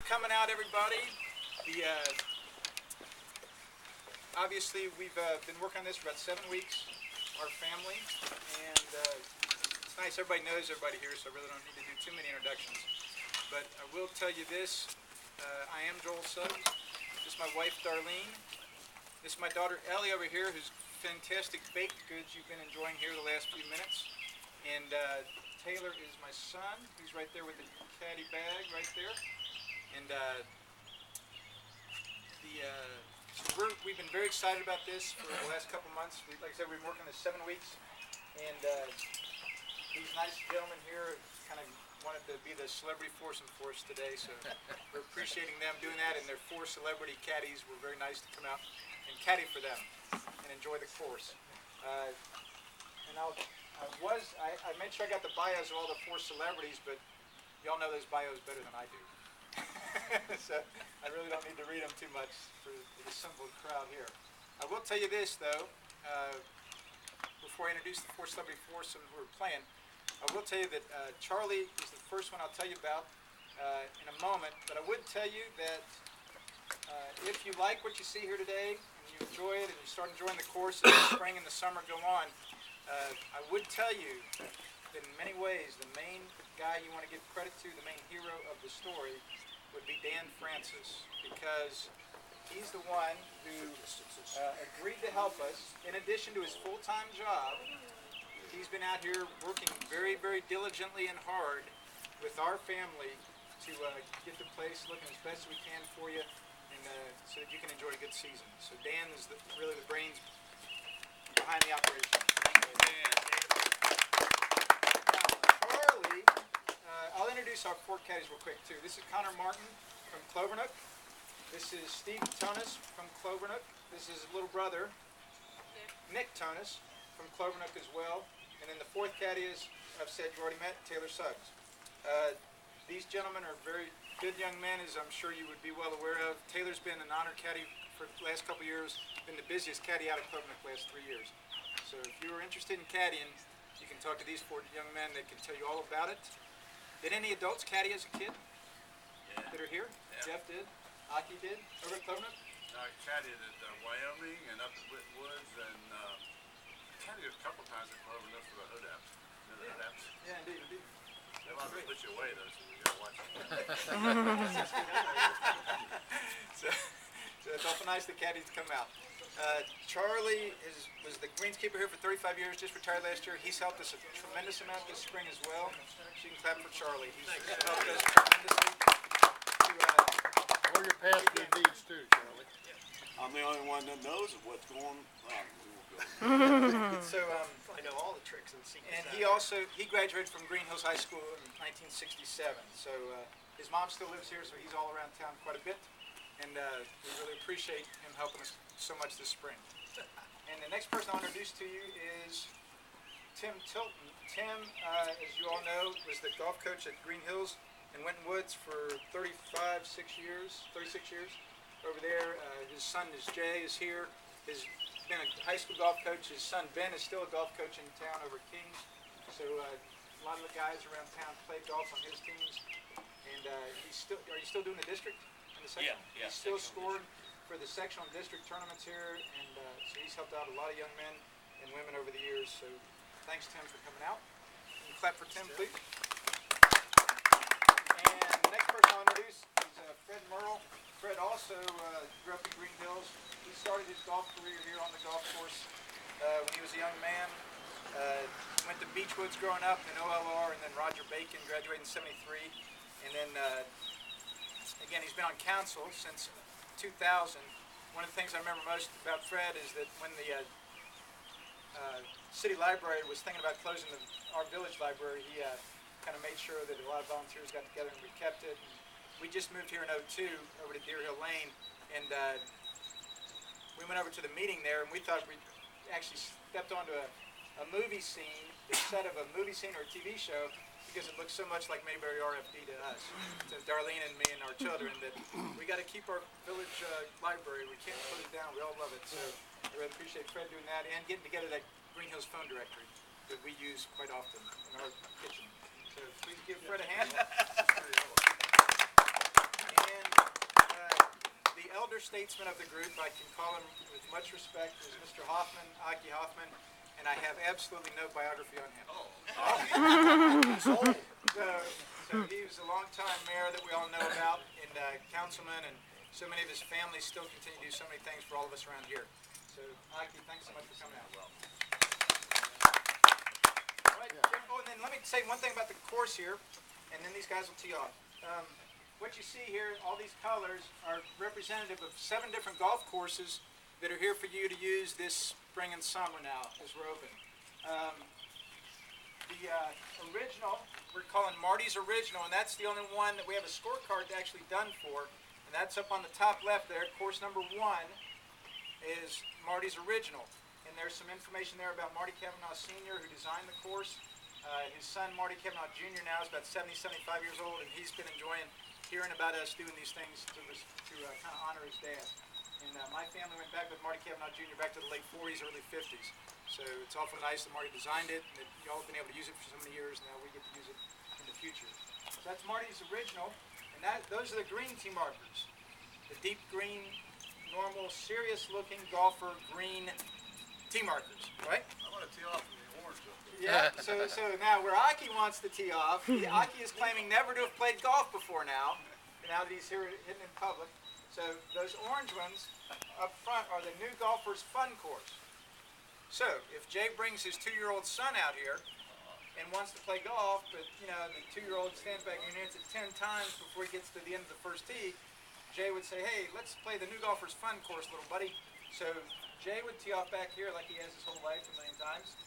coming out, everybody. Obviously, we've been working on this for about 7 weeks, our family, and it's nice everybody knows everybody here, so I really don't need to do too many introductions. But I will tell you this, I am Joel Suggs. This is my wife, Darlene. This is my daughter, Ellie, over here, who's fantastic baked goods you've been enjoying here the last few minutes. And Taylor is my son. He's right there with the caddy bag right there. And we've been very excited about this for the last couple months. Like I said, we've been working this 7 weeks. And these nice gentlemen here kind of wanted to be the celebrity foursome for us today. So we're appreciating them doing that. And their 4 celebrity caddies were very nice to come out and caddy for them and enjoy the course. And I made sure I got the bios of all the 4 celebrities, but y'all know those bios better than I do. So I really don't need to read them too much for the simple crowd here. I will tell you this, though, before I introduce the 4 celebrity foursome who are playing, I will tell you that Charlie is the first one I'll tell you about in a moment, but I would tell you that if you like what you see here today, and you enjoy it, and you start enjoying the course as the spring and the summer go on, I would tell you that in many ways, the main guy you want to give credit to, the main hero of the story, would be Dan Francis, because he's the one who agreed to help us. In addition to his full-time job, he's been out here working very, very diligently and hard with our family to get the place looking as best we can for you, and so that you can enjoy a good season. So Dan is really the brains behind the operation. Charlie, I'll introduce our 4 caddies real quick too. This is Connor Martin from Clovernook. This is Steve Tonnis from Clovernook. This is his little brother, Nick Tonnis, from Clovernook as well. And then the 4th caddy is, I've said you already met, Taylor Suggs. These gentlemen are very good young men, as I'm sure you would be well aware of. Taylor's been an honor caddy for the last couple of years, been the busiest caddy out of Clovernook the last 3 years. So if you are interested in caddying, you can talk to these 4 young men. They can tell you all about it. Did any adults caddy as a kid? Yeah. That are here? Yeah. Jeff did. Aki did. Over at Clovernook? I caddied at Wyoming and up at Whitten Woods, and caddied a couple times at Clovernook for the Hodaps. You know the Hodaps? Yeah, indeed. They want to put you away though, so you gotta watch it. So it's awful nice that caddies come out. Charlie was the Greenkeeper here for 35 years, just retired last year. He's helped us a tremendous amount this spring as well. So you can clap for Charlie. He's helped us tremendously. Or your past good deeds too, Charlie. I'm the only one that knows of what's going on. So I know all the tricks and secrets. and he graduated from Greenhills High School in 1967. So his mom still lives here, so he's all around town quite a bit. And we really appreciate him helping us so much this spring. And the next person I'll introduce to you is Tim Tilton. Tim, as you all know, was the golf coach at Greenhills in Whitten Woods for 36 years over there. His son Jay is here. He's been a high school golf coach. His son Ben is still a golf coach in town over at Kings. So a lot of the guys around town play golf on his teams. And are you still doing the district in the section? Yeah. He's still scored for the sectional and district tournaments here, and so he's helped out a lot of young men and women over the years. So thanks, Tim, for coming out. Can you clap for Tim, please? And the next person I'll introduce is Fred Murrell. Fred also grew up in Greenhills. He started his golf career here on the golf course when he was a young man. Went to Beechwoods growing up in OLR, and then Roger Bacon graduated in '73. And then, again, he's been on council since 2000. One of the things I remember most about Fred is that when the city library was thinking about closing our village library, he kind of made sure that a lot of volunteers got together and we kept it. And we just moved here in '02 over to Deer Hill Lane, and we went over to the meeting there, and we thought we actually stepped onto a movie scene, the set of a movie scene or a TV show, because it looks so much like Mayberry RFD to us, to Darlene and me and our children, that we got to keep our village library. We can't close it down. We all love it. So I really appreciate Fred doing that and getting together that Greenhills phone directory that we use quite often in our kitchen. So please give Fred a hand. And elder statesman of the group, I can call him with much respect, is Mr. Hoffman, Aki Hoffman, and I have absolutely no biography on him. So he was a longtime mayor that we all know about, and councilman, and so many of his families still continue to do so many things for all of us around here. So, Aki, thanks so much for coming out. All right, Jim, oh, and then let me say one thing about the course here, and then these guys will tee off. What you see here, all these colors, are representative of 7 different golf courses that are here for you to use this spring and summer now as we're open. The original, we're calling Marty's Original, and that's the only one that we have a scorecard actually done for, and that's up on the top left there. Course number 1 is Marty's Original, and there's some information there about Marty Kavanaugh Sr., who designed the course. His son, Marty Kavanaugh Jr., now is about 70, 75 years old, and he's been enjoying hearing about us doing these things to kind of honor his dad. And my family went back with Marty Kavanaugh Jr. back to the late 40s, early 50s. So it's awful nice that Marty designed it, and that y'all have been able to use it for so many years, and now we get to use it in the future. So that's Marty's Original, and those are the green tee markers. The deep green, normal, serious-looking golfer green tee markers, right? I want to tee off from the orange up there. Yeah, so now where Aki wants to tee off, Aki is claiming never to have played golf before now that he's here hitting in public. So those orange ones up front are the new golfer's fun course. So if Jay brings his 2-year-old son out here and wants to play golf, but the 2-year-old stands back and hits it 10 times before he gets to the end of the first tee, Jay would say, hey, let's play the new golfer's fun course, little buddy. So Jay would tee off back here like he has his whole life a million times.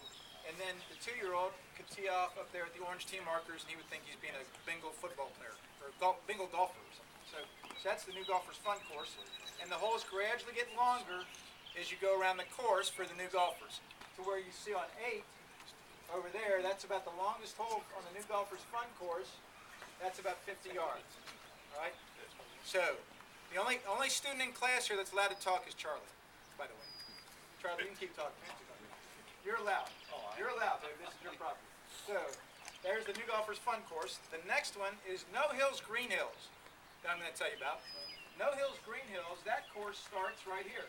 And then the 2-year-old could tee off up there at the orange tee markers, and he would think he's being a bingo football player, or bingo golfer or something. So that's the new golfer's fun course. And the holes gradually get longer as you go around the course for the new golfers. To where you see on 8, over there, that's about the longest hole on the new golfer's fun course. That's about 50 yards. All right? So the only student in class here that's allowed to talk is Charlie, by the way. Charlie, you can keep talking. You're allowed. You're allowed, baby. This is your property. So, there's the new golfer's fun course. The next one is No Hills Greenhills that I'm going to tell you about. No Hills Greenhills, that course starts right here.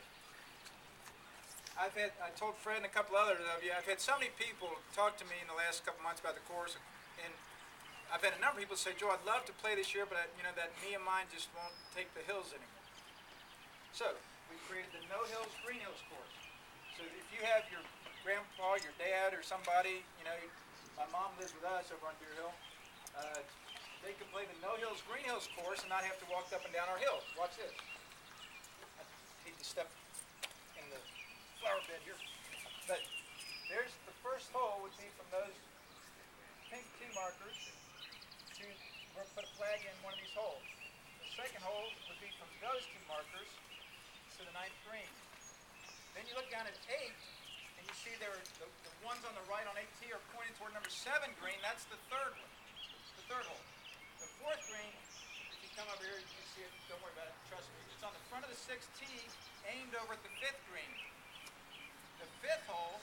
I told Fred and a couple others of you, I've had so many people talk to me in the last couple months about the course, and I've had a number of people say, Joe, I'd love to play this year, but that knee of mine just won't take the hills anymore. So, we created the No Hills Greenhills course. So if you have your grandpa, your dad, or somebody, my mom lives with us over on Deer Hill, they can play the No Hills Greenhills course and not have to walk up and down our hills. Watch this. I hate to step in the flower bed here. But there's the first hole would be from those pink tee markers to, we're going to put a flag in one of these holes. The second hole would be from those tee markers to the 9th green. Then you look down at 8, and you see there are the ones on the right on 8T are pointing toward number 7 green. That's the third one, the third hole. The 4th green, if you come over here, you can see it. Don't worry about it. Trust me. It's on the front of the 6th tee, aimed over at the 5th green. The 5th hole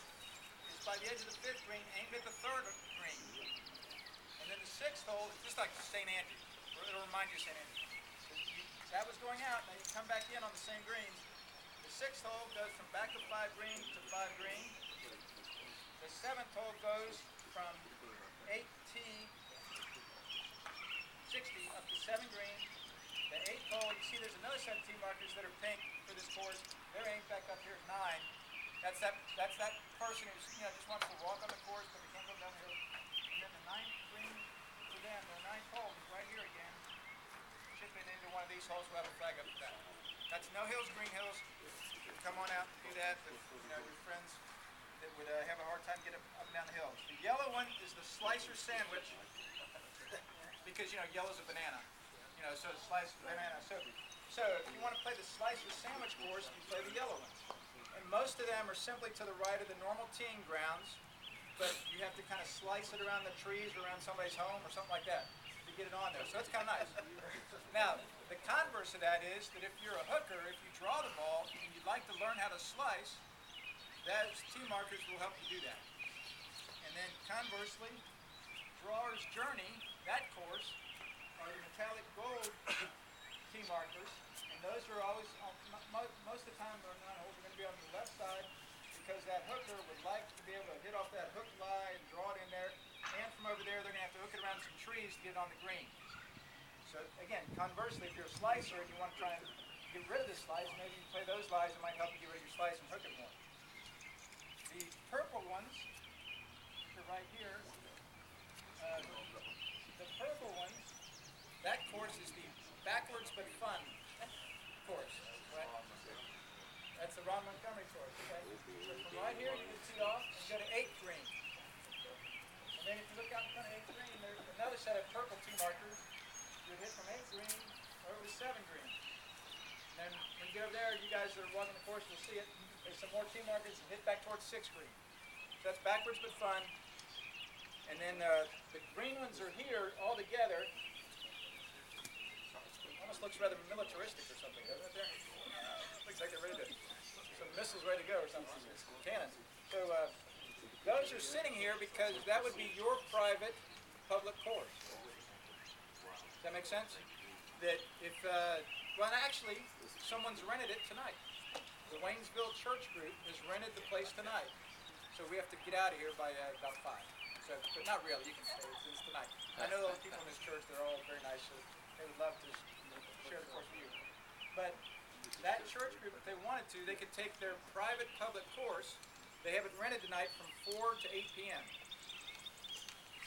is by the edge of the 5th green, aimed at the 3rd green. And then the 6th hole is just like St. Andrews. It'll remind you of St. Andrews. So that was going out. Now you come back in on the same greens. The 6th hole goes from back of 5 green to 5 green. The 7th hole goes from 8T 60 up to 7 green. The 8th hole, you see there's another 7 tee markers that are pink for this course. They're aimed back up here at 9. That's that person who just wants to walk on the course but they can't go down the hill. And then the 9th green for them, the 9th hole is right here again. Chip it into one of these holes, we'll have a flag up at that. That's No Hills Greenhills. Come on out and do that with your friends that would have a hard time getting up and down the hills. The yellow one is the slicer sandwich because yellow's a banana. So slice banana. So if you want to play the slicer sandwich course, you play the yellow ones. And most of them are simply to the right of the normal teeing grounds, but you have to kind of slice it around the trees or around somebody's home or something like that to get it on there. So that's kind of nice. Now, the converse of that is that if you're a hooker, if you draw the ball and you'd like to learn how to slice, those tee markers will help you do that. And then conversely, Drawer's Journey, that course, are the metallic gold tee markers, and those are always, most of the time, our 9 holes are going to be on the left side because that hooker would like to be able to hit off that hook lie and draw it in there. And from over there, they're going to have to hook it around some trees to get it on the green. So again, conversely, if you're a slicer and you want to try and get rid of the slice, maybe you play those lies, it might help you get rid of your slice and hook it more. The purple ones are right here. The purple ones, that course is the backwards but fun course, right? That's the Ron Montgomery course, okay? So from right here, you can tee off and go to 8th green. And then if you look out in front of 8th green, there's another set of purple tee markers. You would hit from 8th green over to 7th green. And then when you get over there, you guys that are walking the course will see it. There's some more tee markers and hit back towards 6th green. So that's backwards but fun. And then the green ones are here all together. Almost looks rather militaristic or something, doesn't it there? Looks like they're ready to, some missiles ready to go or something, cannons. So those are sitting here because that would be your private public course. Does that make sense? That if, well actually, someone's rented it tonight. The Waynesville Church Group has rented the place tonight. So we have to get out of here by about 5. So, but not really, you can stay, it's tonight. I know all the people in this church, they're all very nice, so they would love to share the course with you. But that church group, if they wanted to, they could take their private public course. They have it rented tonight from 4 to 8 p.m.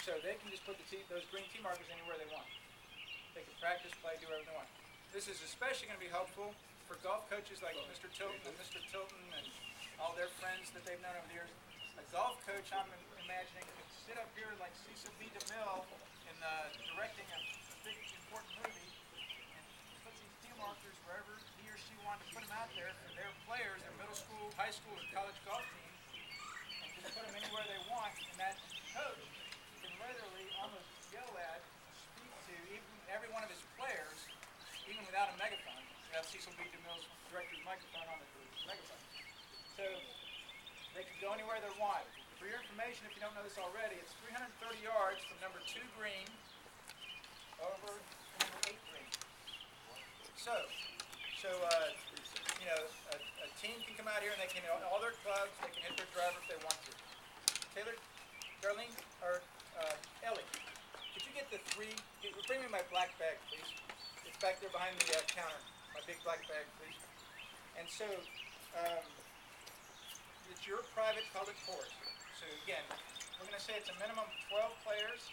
So they can just put those green tee markers anywhere they want. They can practice, play, do whatever they want. This is especially going to be helpful for golf coaches like Mr. Tilton and all their friends that they've known over the years. A golf coach, I'm imagining, could sit up here like Cecil B. DeMille in directing a big important movie and put these tee markers wherever he or she wanted to put them out there for their players, their middle school, high school, or college golf teams, and just put them anywhere they want. And that coach can literally almost yell at, speak to every one of his players, even without a megaphone. You have Cecil B. DeMille's director's microphone on the megaphone. So they can go anywhere they want. For your information, if you don't know this already, it's 330 yards from number 2 green over to number 8 green. So you know, a team can come out here and they can all their clubs, they can hit their driver if they want to. Taylor, Darlene, or Ellie, could you get the 3? Bring me my black bag, please. It's back there behind the counter. My big black bag, please. And so, it's your private public course. So again, we're going to say it's a minimum of 12 players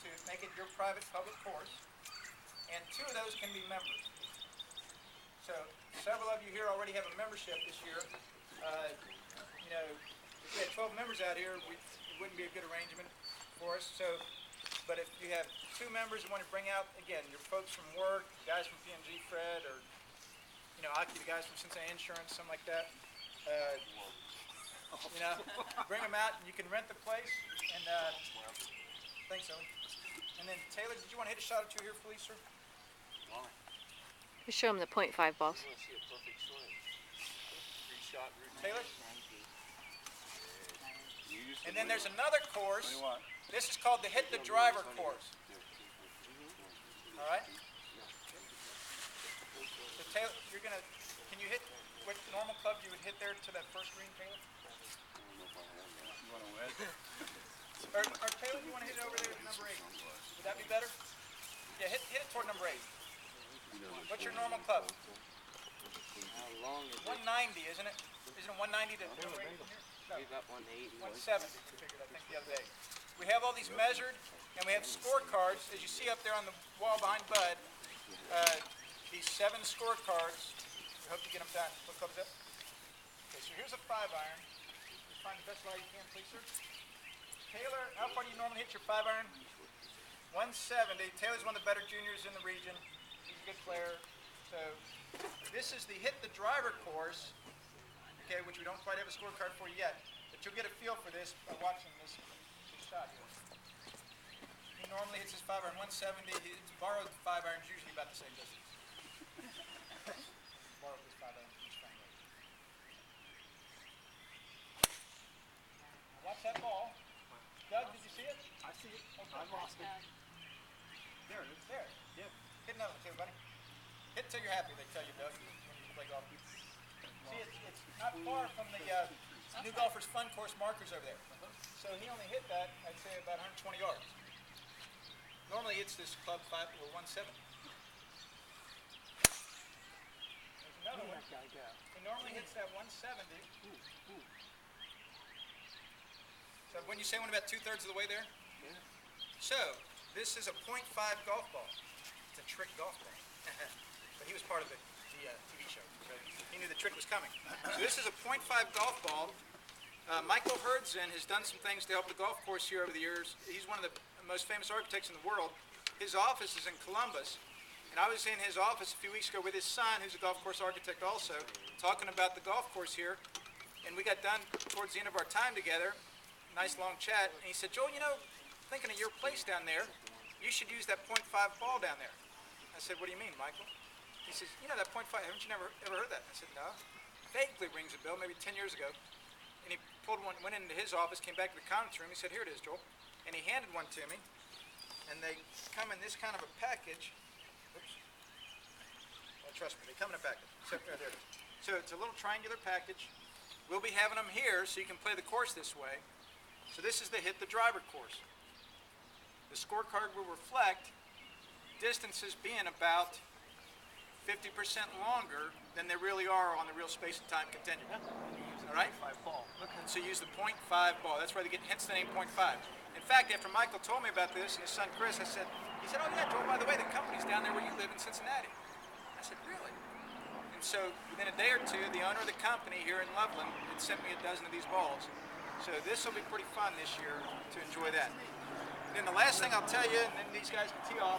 to make it your private public course, and 2 of those can be members. So several of you here already have a membership this year. You know, if we had 12 members out here, it wouldn't be a good arrangement for us. So, but if you have 2 members and want to bring out, again, your folks from work, guys from P&G, Fred, or you know, Aki, the guys from Cincinnati Insurance, something like that. You know, bring them out and you can rent the place. And thanks, Owen. And then Taylor, did you want to hit a shot or 2 here, please, sir? Just show him the .5 balls. Taylor? And then there's another course. This is called the Hit the Driver course. All right? So Taylor, can you hit what normal club you would hit there to that first green, Taylor? You want to wedge? Or Taylor, you want to hit it over there to number 8? Would that be better? Yeah, hit it toward number 8. What's your normal club? 190, isn't it? Isn't it 190 to number 8 from here? No. 170, we figured, I think, the other day. We have all these measured, and we have scorecards. As you see up there on the wall behind Bud, these 7 scorecards. We hope you get them done. What club's up? Okay, so here's a 5-iron. Find the best lie you can, please, sir. Taylor, how far do you normally hit your 5-iron? 170. Taylor's one of the better juniors in the region. He's a good player. So this is the Hit the Driver course, okay, which we don't quite have a scorecard for yet, but you'll get a feel for this by watching this shot here. He normally hits his 5-iron 170. His borrowed 5-iron is usually about the same distance. Borrowed his 5-iron from his friend. Watch that ball. Doug, did you see it? I see it. Okay. I lost it. There it is. There. Yeah. Hit another one too, buddy. Hit till you're happy, they tell you, Doug, when you play golf. See, it's not far from the New Golfers Fun Course markers over there. So he only hit that, I'd say, about 120 yards. Normally it's this club 170. There's another one. He normally hits that 170. So when you say one about 2/3 of the way there? Yeah. So this is a .5 golf ball. It's a trick golf ball. But he was part of the TV show, so he knew the trick was coming. So this is a .5 golf ball. Michael Herdzin has done some things to help the golf course here over the years. He's one of the most famous architects in the world. His office is in Columbus, and I was in his office a few weeks ago with his son, who's a golf course architect also, talking about the golf course here, and we got done towards the end of our time together, nice long chat, and he said, Joel, you know, thinking of your place down there, you should use that .5 ball down there. I said, what do you mean, Michael? He says, you know that .5, haven't you ever heard that? I said, no. Vaguely rings a bell, maybe 10 years ago. And he pulled one, went into his office, came back to the conference room. He said, here it is, Joel. And he handed one to me. And they come in this kind of a package. Oops. Well, trust me, they come in a package. So, there it is. So it's a little triangular package. We'll be having them here so you can play the course this way. So this is the hit the driver course. The scorecard will reflect distances being about 50% longer than they really are on the real space and time continuum. All right? So use the .5 ball. That's why they get hence the name .5. In fact, after Michael told me about this and his son Chris, he said, oh yeah, Joel, by the way, the company's down there where you live in Cincinnati. I said, really? And so within a day or two, the owner of the company here in Loveland had sent me a dozen of these balls. So this will be pretty fun this year to enjoy that. And then the last thing I'll tell you, and then these guys can tee off.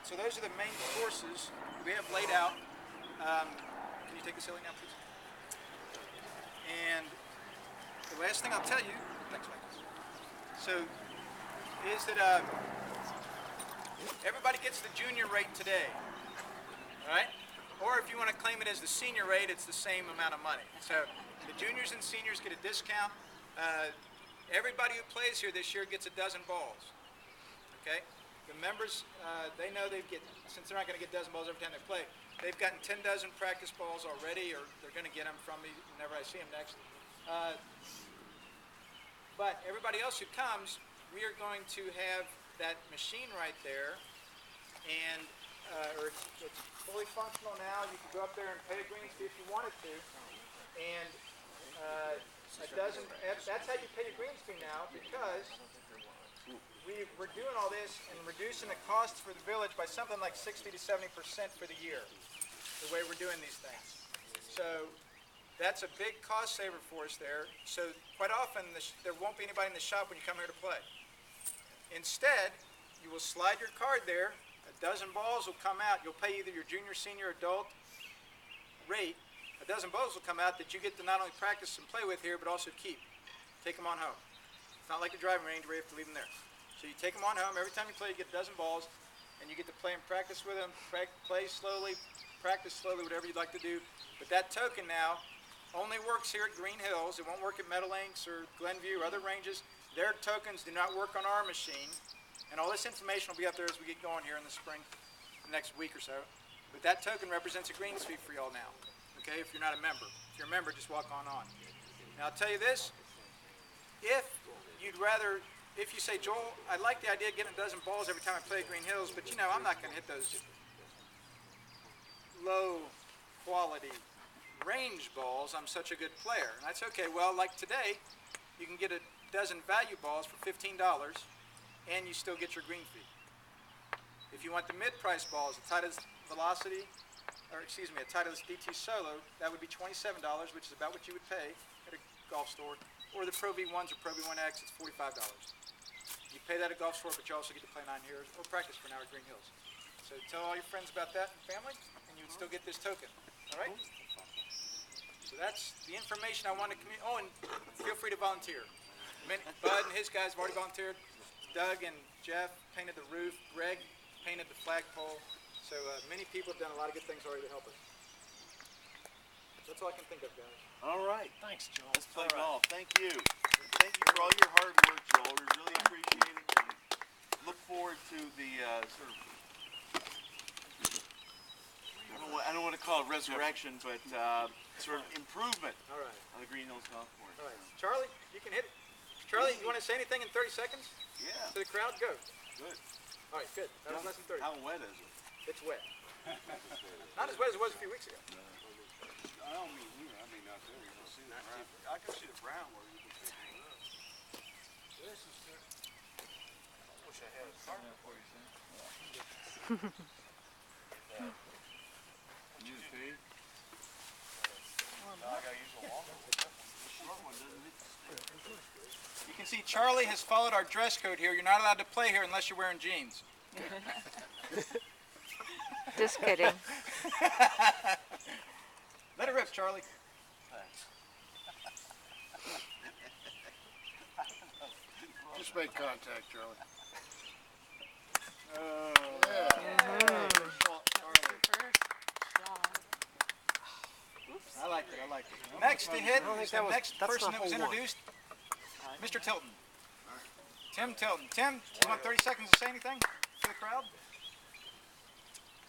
So those are the main courses we have laid out. Can you take the ceiling now, please? And the last thing I'll tell you, thanks, Mike. So, is that everybody gets the junior rate today, all right? Or if you want to claim it as the senior rate, it's the same amount of money. So, the juniors and seniors get a discount. Everybody who plays here this year gets a dozen balls, okay? The members, they know they get, since they're not going to get a dozen balls every time they play, they've gotten 10 dozen practice balls already, or they're going to get them from me whenever I see them next. But everybody else who comes, we are going to have that machine right there, and it's fully functional now. You can go up there and pay a green fee if you wanted to, and that's how you pay a greens fee now, because we're doing all this and reducing the costs for the village by something like 60 to 70% for the year, the way we're doing these things. So that's a big cost saver for us there. So quite often there won't be anybody in the shop when you come here to play. Instead, you will slide your card there, a dozen balls will come out. You'll pay either your junior, senior, adult rate. A dozen balls will come out that you get to not only practice and play with here, but also keep. Take them on home. It's not like a driving range where you have to leave them there. So you take them on home. Every time you play, you get a dozen balls, and you get to play and practice with them. Play slowly, practice slowly, whatever you'd like to do. But that token now only works here at Greenhills. It won't work at Meadow Links or Glenview or other ranges. Their tokens do not work on our machine. And all this information will be up there as we get going here in the spring, the next week or so. But that token represents a greens fee for y'all now, okay, if you're not a member. If you're a member, just walk on. Now, I'll tell you this. If you say, Joel, I like the idea of getting a dozen balls every time I play at Greenhills, but you know, I'm not going to hit those low quality range balls. I'm such a good player. And that's okay. Well, like today, you can get a dozen value balls for $15 and you still get your green fee. If you want the mid-price balls, a Titleist Velocity, a Titleist DT Solo, that would be $27, which is about what you would pay at a golf store. Or the Pro V1s or Pro V1X, it's $45. You pay that at a golf store, but you also get to play 9 here or practice for an hour at Greenhills. So tell all your friends about that and family, and you would still get this token. All right? So that's the information I want to communicate. Oh, and feel free to volunteer. Bud and his guys have already volunteered. Doug and Jeff painted the roof. Greg painted the flagpole. So many people have done a lot of good things already to help us. That's all I can think of, guys. All right. Thanks, Joel. Let's play golf. Thank you. Thank you for all your hard work, Joel. We really appreciate it and look forward to the call it resurrection, but sort of improvement All right. on the Greenhills golf course. All right. Charlie, you can hit it. Charlie, you want to say anything in 30 seconds Yeah, to the crowd? Go. good. All right, good. That was less than 30. How wet is it? It's wet. Not as wet as it was a few weeks ago. I don't mean here, I mean out there, you can see the brown. I can see the brown where you can see it up. This is the. I wish I had a partner for you, son. You see? Now I gotta use a longer one. The short one doesn't hit the stick. You can see Charlie has followed our dress code here. You're not allowed to play here unless you're wearing jeans. Just kidding. Let it rip, Charlie. Just make contact, Charlie. Oh, Yeah. I like it. I like it. Next to hit is the next person that was introduced, Mr. Tilton. Tim Tilton. Tim, you want 30 seconds to say anything to the crowd?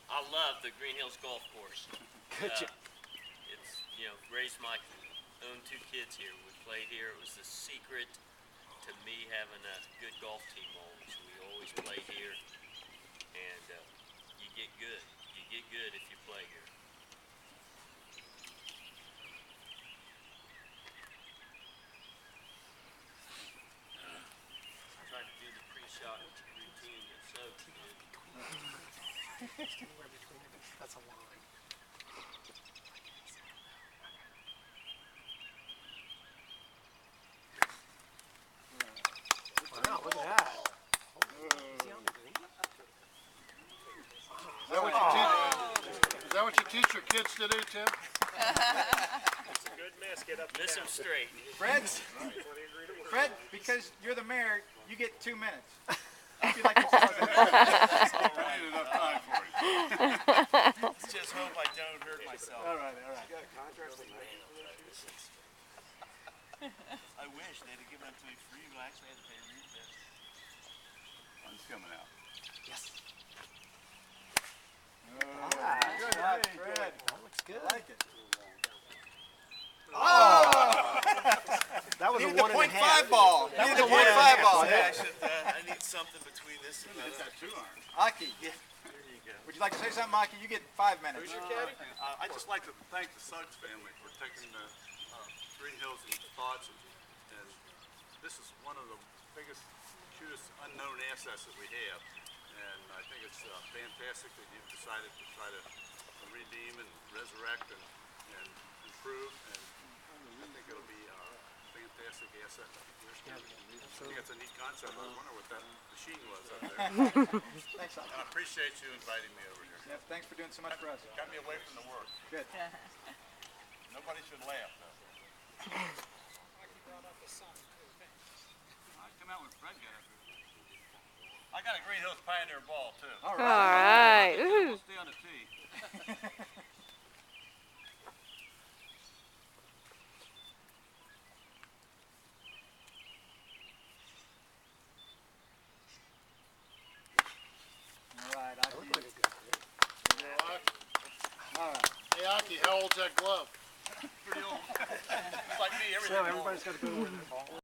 I love the Greenhills golf course. Good job. It's, raised my own 2 kids here. We played here. It was the secret to me having a good golf team always. We always play here, and you get good. You get good if you play here. Tried to do the pre-shot routine that Suggs did. That's a line. Wow, look at that. Is that what you teach your kids to do, Tim? It's a good miss. Get up and Miss down. him straight. Fred, because you're the mayor, you get 2 minutes. If you'd like to start that. I need enough time for you. Let's just hope I don't hurt myself. All right, all right. I wish they'd have given it to me free, but I actually had to pay retail. One's coming out. Good job, Fred. That looks good. I like it. That was a Needed the 1.5. .5 ball. Needed the .5 ball. I need something between this and It's that. got 2 irons. Aki, There you go. would you like to say something, Aki? You get 5 minutes. Who's your caddy? I'd just like to thank the Suggs family for taking the Greenhills in thoughts, and this is one of the biggest, cutest unknown assets that we have, and I think it's fantastic that you've decided to try to redeem and resurrect and improve, and I think it'll be a fantastic asset in years to come. I think it's a neat concept. I was wondering what that machine was up there. Thanks, Aki. And I appreciate you inviting me over here. Yep, thanks for doing so much for us. Got me away from the work. Good. Nobody should laugh, though. I come out when Fred got up here. I got a Greenhills Pioneer ball, too. All All right. right. Ooh. We'll stay on the tee. All right, Aki. All right. Hey, Aki, how old's that glove? Pretty old. It's like me, So everything. everybody's got to go with it.